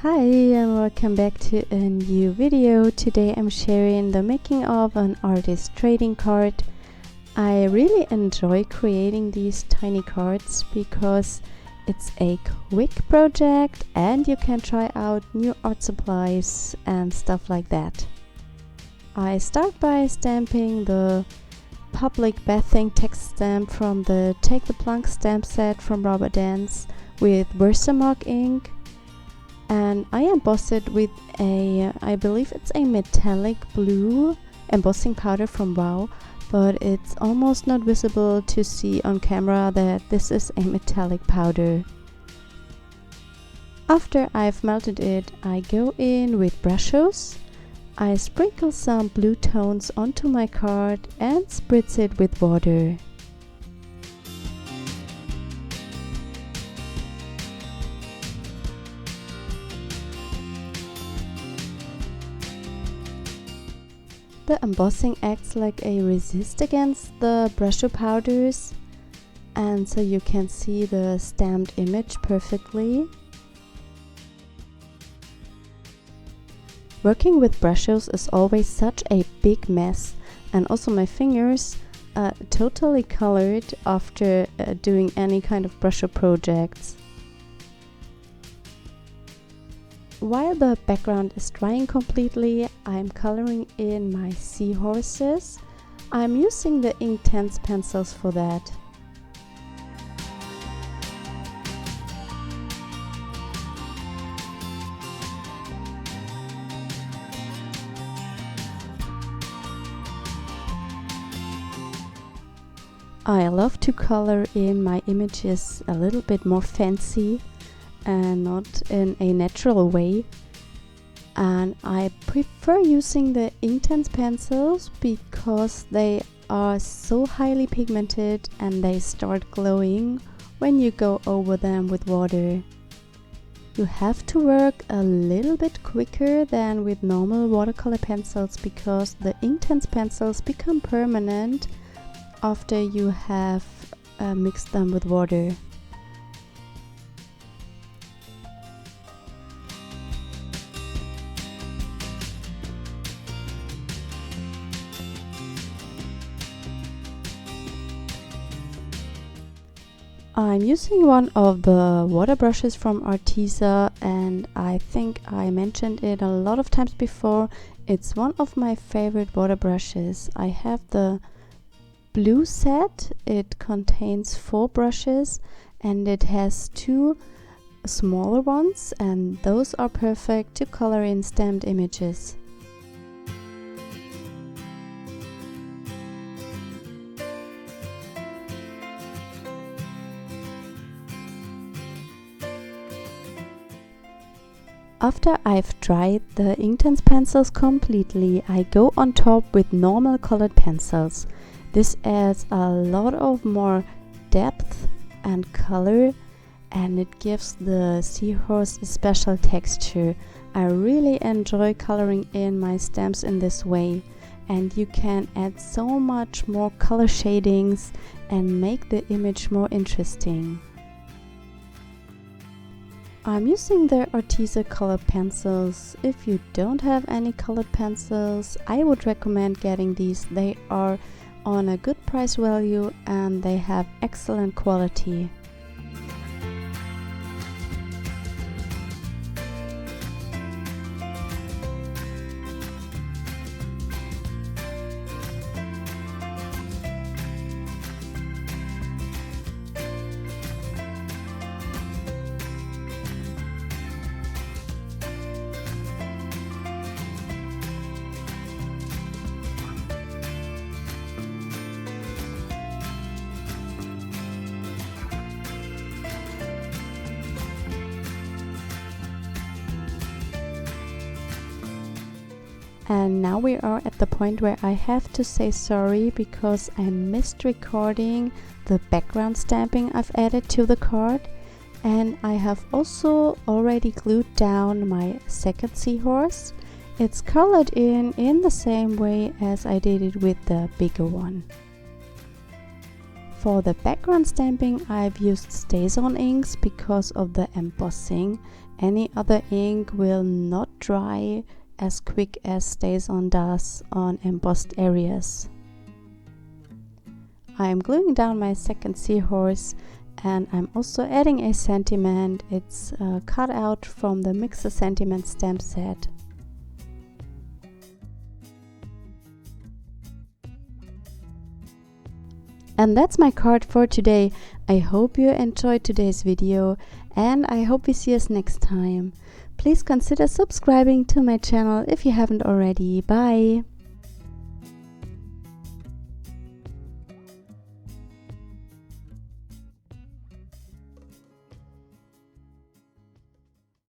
Hi and welcome back to a new video. Today I'm sharing the making of an artist trading card. I really enjoy creating these tiny cards because it's a quick project and you can try out new art supplies and stuff like that. I start by stamping the public bathing text stamp from the Take the Plunk stamp set from Rubber Dance with Versamark ink. And I emboss it with I believe it's a metallic blue embossing powder from Wow, but it's almost not visible to see on camera that this is a metallic powder. After I've melted it, I go in with Brushos. I sprinkle some blue tones onto my card and spritz it with water. The embossing acts like a resist against the Brusho powders, and so you can see the stamped image perfectly. Working with Brushos is always such a big mess, and also my fingers totally colored after doing any kind of Brusho projects. While the background is drying completely, I'm coloring in my seahorses. I'm using the Inktense Pencils for that. I love to color in my images a little bit more fancy and not in a natural way, and I prefer using the Inktense pencils because they are so highly pigmented and they start glowing when you go over them with water. You have to work a little bit quicker than with normal watercolor pencils because the Inktense pencils become permanent after you have mixed them with water. I'm using one of the water brushes from Arteza, and I think I mentioned it a lot of times before. It's one of my favorite water brushes. I have the blue set. It contains 4 brushes and it has 2 smaller ones, and those are perfect to color in stamped images. After I've dried the Inktense pencils completely, I go on top with normal colored pencils. This adds a lot of more depth and color, and it gives the seahorse a special texture. I really enjoy coloring in my stamps in this way, and you can add so much more color shadings and make the image more interesting. I'm using the Arteza Coloured Pencils. If you don't have any colored pencils, I would recommend getting these. They are on a good price value and they have excellent quality. And now we are at the point where I have to say sorry because I missed recording the background stamping I've added to the card, and I have also already glued down my second seahorse. It's colored in the same way as I did it with the bigger one. For the background stamping, I've used StazOn Inks because of the embossing. Any other ink will not dry as quick as StazOn does on embossed areas. I'm gluing down my second seahorse, and I'm also adding a sentiment. It's cut out from the Mixer Sentiment stamp set. And that's my card for today. I hope you enjoyed today's video, and I hope we see us next time. Please consider subscribing to my channel if you haven't already. Bye!